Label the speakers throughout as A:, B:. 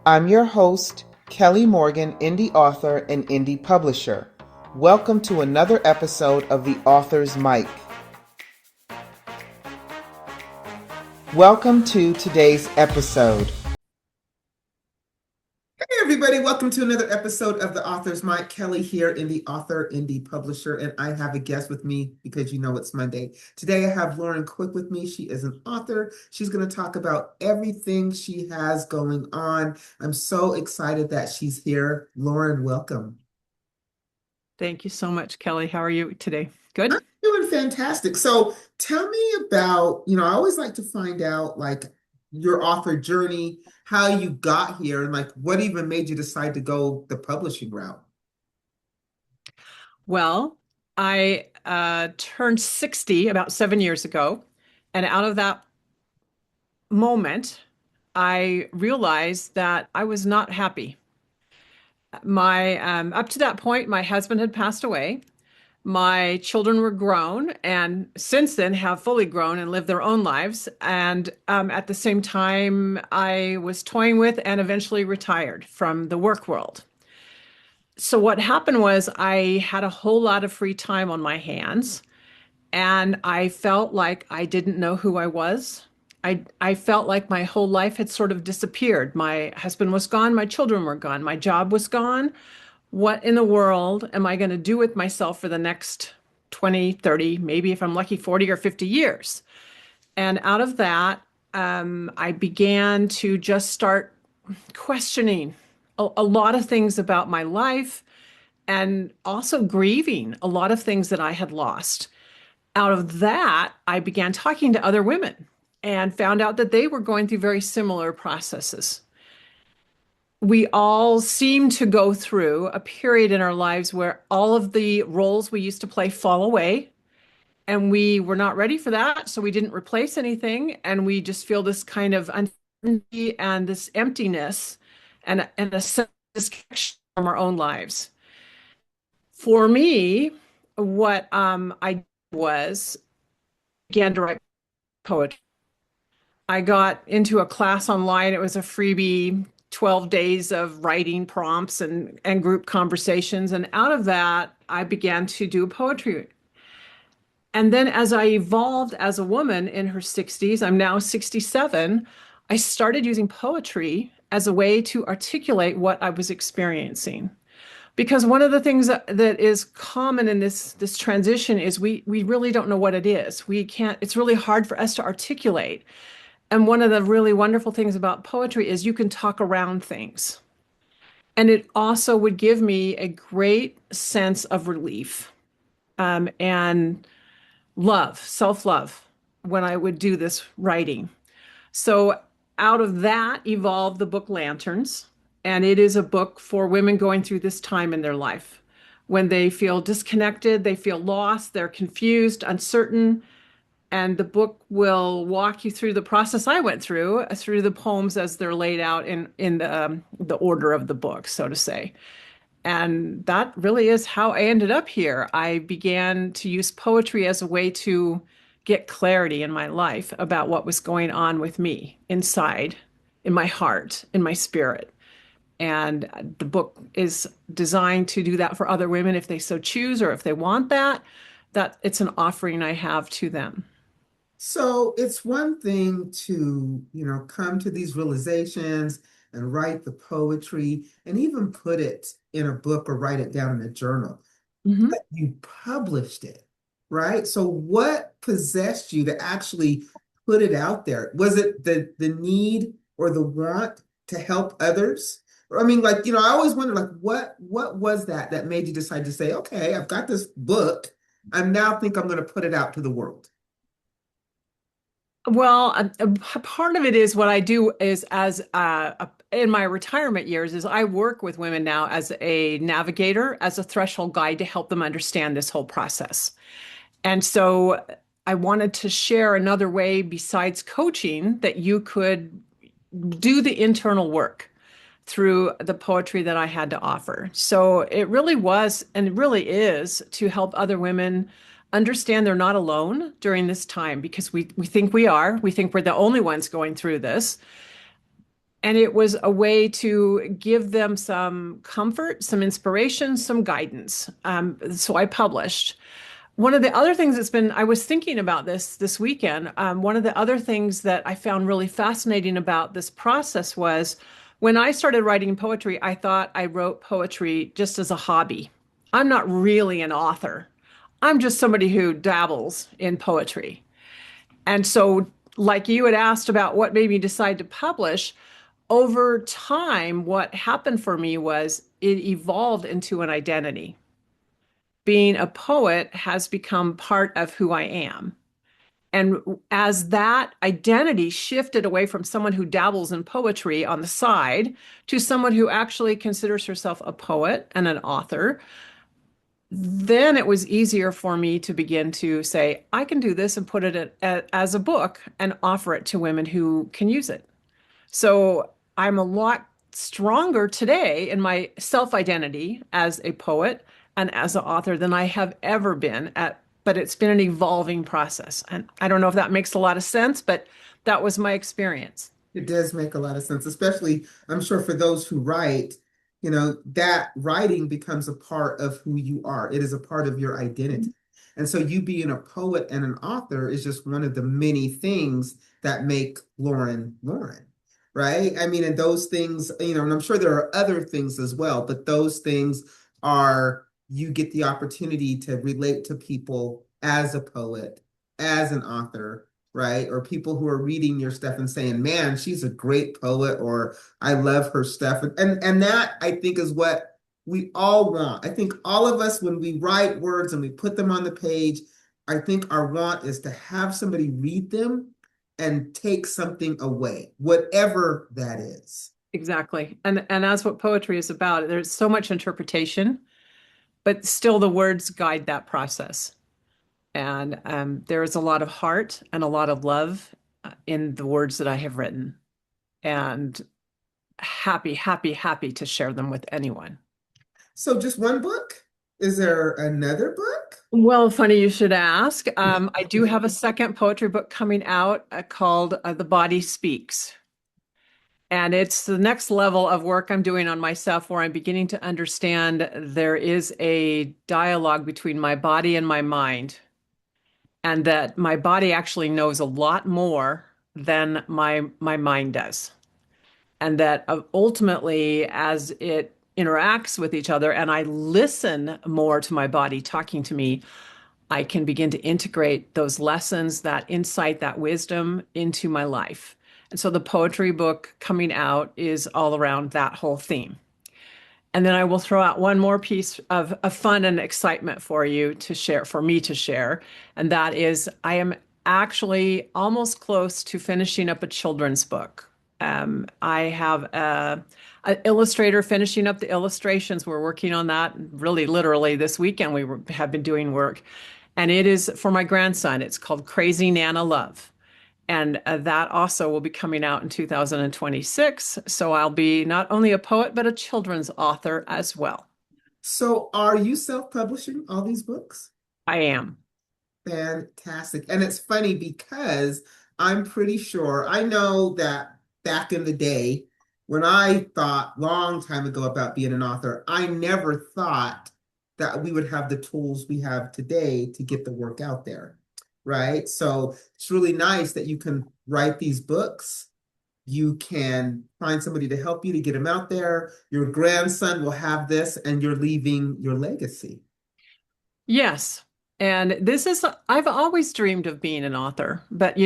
A: I'm your host, Kelly Morgan, indie author and indie publisher. Welcome to another episode of The Author's Mic. Welcome to today's episode. Hey everybody, welcome to another episode of The Author's Mic. Kelly here, indie author, indie publisher, and I have a guest with me because you know it's Monday. Today I have Laureen Quick with me. She is an author. She's going to talk about everything she has going on. I'm so excited that she's here. Laureen, welcome.
B: Thank you so much, Kelly. How are you today?
A: I'm
B: Good?
A: doing fantastic. So tell me about, I always like to find out like your author journey, how you got here, and like what even made you decide to go the publishing route.
B: Well, I turned 60 about 7 years ago. And out of that moment, I realized that I was not happy. My Up to that point, my husband had passed away. My children were grown and since then have fully grown and lived their own lives. And at the same time, I was toying with and eventually retired from the work world. So what happened was I had a whole lot of free time on my hands and I felt like I didn't know who I was. I felt like my whole life had sort of disappeared. My husband was gone, my children were gone, my job was gone. What in the world am I going to do with myself for the next 20, 30, maybe if I'm lucky, 40 or 50 years? And out of that, I began to just start questioning a lot of things about my life and also grieving a lot of things that I had lost. Out of that, I began talking to other women and found out that they were going through very similar processes. We all seem to go through a period in our lives where all of the roles we used to play fall away, and we were not ready for that. So we didn't replace anything. And we just feel this kind of uncertainty and this emptiness and a sense of disconnection from our own lives. For me, what I did was began to write poetry. I got into a class online. It was a freebie, 12 days of writing prompts and group conversations. And out of that, I began to do poetry. And then as I evolved as a woman in her 60s, I'm now 67, I started using poetry as a way to articulate what I was experiencing. Because one of the things that is common in this transition is we really don't know what it is. We can't, it's really hard for us to articulate. And one of the really wonderful things about poetry is you can talk around things. And it also would give me a great sense of relief and love, self-love, when I would do this writing. So out of that evolved the book Lanterns. And it is a book for women going through this time in their life when they feel disconnected, they feel lost, they're confused, uncertain. And the book will walk you through the process I went through the poems as they're laid out in the order of the book, so to say. And that really is how I ended up here. I began to use poetry as a way to get clarity in my life about what was going on with me inside, in my heart, in my spirit. And the book is designed to do that for other women if they so choose or if they want that, that it's an offering I have to them.
A: So it's one thing to, come to these realizations and write the poetry and even put it in a book or write it down in a journal.
B: Mhm.
A: But you published it, right? So what possessed you to actually put it out there? Was it the need or the want to help others? I mean, like, I always wonder, like, what was that made you decide to say, okay, I've got this book. I now think I'm going to put it out to the world.
B: Well, a part of it is what I do is in my retirement years is I work with women now as a navigator, as a threshold guide to help them understand this whole process. And so I wanted to share another way besides coaching that you could do the internal work through the poetry that I had to offer. So it really was and it really is to help other women understand they're not alone during this time because we think we are. We think we're the only ones going through this. And it was a way to give them some comfort, some inspiration, some guidance. So I published. One of the other things that's been, I was thinking about this weekend. One of the other things that I found really fascinating about this process was when I started writing poetry, I thought I wrote poetry just as a hobby. I'm not really an author. I'm just somebody who dabbles in poetry. And so, like you had asked about what made me decide to publish, over time, what happened for me was it evolved into an identity. Being a poet has become part of who I am. And as that identity shifted away from someone who dabbles in poetry on the side to someone who actually considers herself a poet and an author, then it was easier for me to begin to say, I can do this and put it as a book and offer it to women who can use it. So I'm a lot stronger today in my self-identity as a poet and as an author than I have ever been but it's been an evolving process. And I don't know if that makes a lot of sense, but that was my experience.
A: It does make a lot of sense, especially I'm sure for those who write, that writing becomes a part of who you are. It is a part of your identity. And so you being a poet and an author is just one of the many things that make Lauren Lauren, right? I mean, and those things, and I'm sure there are other things as well, but those things are you get the opportunity to relate to people as a poet, as an author, right? Or people who are reading your stuff and saying, "Man, she's a great poet," or "I love her stuff." And that I think is what we all want. I think all of us, when we write words and we put them on the page, I think our want is to have somebody read them and take something away, whatever that is.
B: Exactly. And that's what poetry is about. There's so much interpretation, but still the words guide that process. And there is a lot of heart and a lot of love in the words that I have written. And happy, happy, happy to share them with anyone.
A: So just one book? Is there another book?
B: Well, funny you should ask. I do have a second poetry book coming out called The Body Speaks. And it's the next level of work I'm doing on myself where I'm beginning to understand there is a dialogue between my body and my mind, and that my body actually knows a lot more than my mind does. And that ultimately, as it interacts with each other and I listen more to my body talking to me, I can begin to integrate those lessons, that insight, that wisdom into my life. And so the poetry book coming out is all around that whole theme. And then I will throw out one more piece of fun and excitement for you to share, for me to share. And that is, I am actually almost close to finishing up a children's book. I have an illustrator finishing up the illustrations. We're working on that really literally this weekend. Have been doing work. And it is for my grandson. It's called Crazy Nana Love. And that also will be coming out in 2026. So I'll be not only a poet, but a children's author as well.
A: So are you self-publishing all these books?
B: I am.
A: Fantastic. And it's funny because I'm pretty sure I know that back in the day, when I thought long time ago about being an author, I never thought that we would have the tools we have today to get the work out there. Right. So it's really nice that you can write these books. You can find somebody to help you to get them out there. Your grandson will have this, and you're leaving your legacy.
B: Yes. And I've always dreamed of being an author, but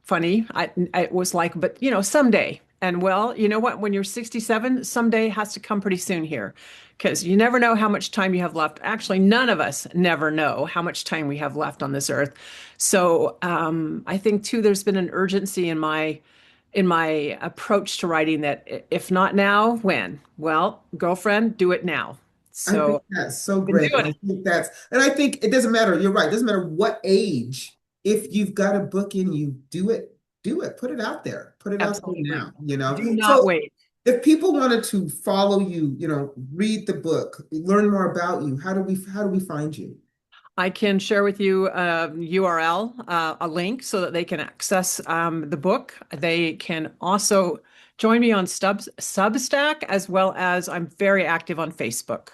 B: funny, it was like, but someday. And well, you know what? When you're 67, someday has to come pretty soon here because you never know how much time you have left. Actually, none of us never know how much time we have left on this earth. So I think too, there's been an urgency in my approach to writing that if not now, when? Well, girlfriend, do it now.
A: I think
B: So
A: that's so
B: I've been
A: great.
B: doing it.
A: And I think it doesn't matter. You're right. It doesn't matter what age. If you've got a book in you, do it, put it out there, put it out there
B: Absolutely.
A: now.
B: Do not
A: So
B: wait.
A: if people wanted to follow you, read the book, learn more about you, how do we find you?
B: I can share with you a URL, a link so that they can access the book. They can also join me on Substack, as well as I'm very active on Facebook.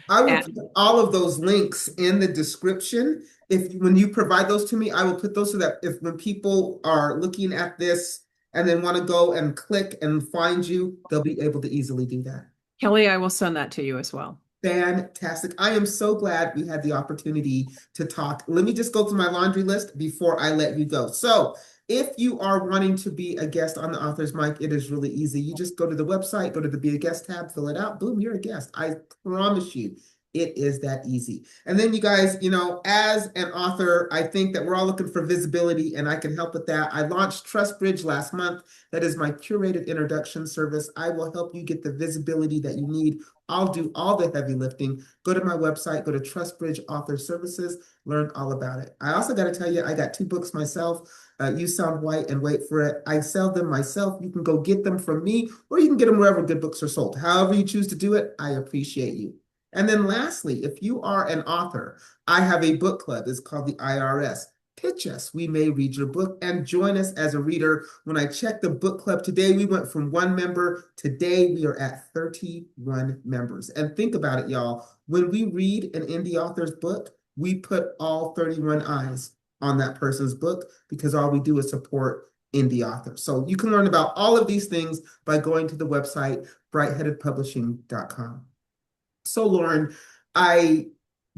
A: I will put
B: And
A: all of those links in the description. If when you provide those to me, I will put those so that if when people are looking at this and then want to go and click and find you, they'll be able to easily do that.
B: Kelly, I will send that to you as well.
A: Fantastic. I am so glad we had the opportunity to talk. Let me just go through my laundry list before I let you go. So, if you are wanting to be a guest on the Author's Mic, it is really easy. You just go to the website, go to the Be a Guest tab, fill it out, boom, you're a guest. I promise you, it is that easy. And then, you guys, as an author, I think that we're all looking for visibility, and I can help with that. I launched Trust Bridge last month. That is my curated introduction service. I will help you get the visibility that you need. I'll do all the heavy lifting. Go to my website, go to TrustBridge Author Services, learn all about it. I also got to tell you, I got two books myself. You Sound White and Wait for It. I sell them myself. You can go get them from me, or you can get them wherever good books are sold. However you choose to do it, I appreciate you. And then lastly, if you are an author, I have a book club. It's called the IRS. Pitch us. We may read your book and join us as a reader. When I checked the book club today, we went from 1 member. Today, we are at 31 members. And think about it, y'all. When we read an indie author's book, we put all 31 eyes on that person's book because all we do is support indie authors. So you can learn about all of these things by going to the website, brightheadedpublishing.com. So, Lauren, I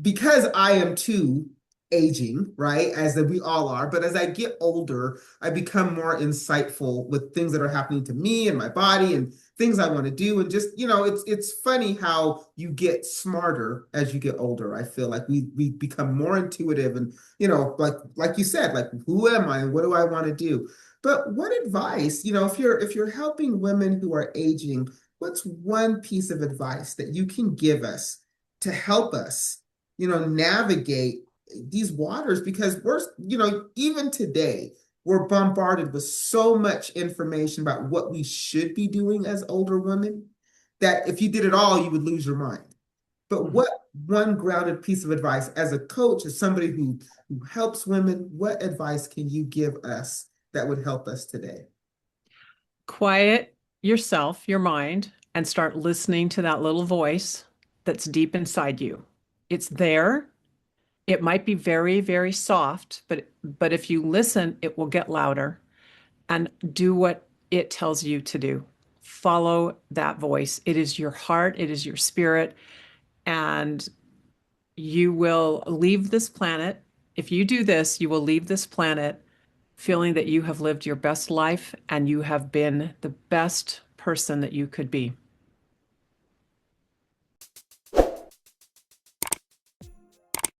A: because I am too aging, right? As we all are, but as I get older, I become more insightful with things that are happening to me and my body and things I want to do. And just, it's funny how you get smarter as you get older. I feel like we become more intuitive and, like you said, like who am I and what do I want to do? But what advice, if you're helping women who are aging, what's one piece of advice that you can give us to help us, navigate these waters? Because even today, we're bombarded with so much information about what we should be doing as older women that if you did it all, you would lose your mind. But
B: Mhm.
A: what one grounded piece of advice as a coach, as somebody who helps women, what advice can you give us that would help us today?
B: Quiet yourself, your mind, and start listening to that little voice that's deep inside you. It's there. It might be very, very soft, but if you listen, it will get louder and do what it tells you to do. Follow that voice. It is your heart, it is your spirit, and you will leave this planet. If you do this, you will leave this planet feeling that you have lived your best life and you have been the best person that you could be.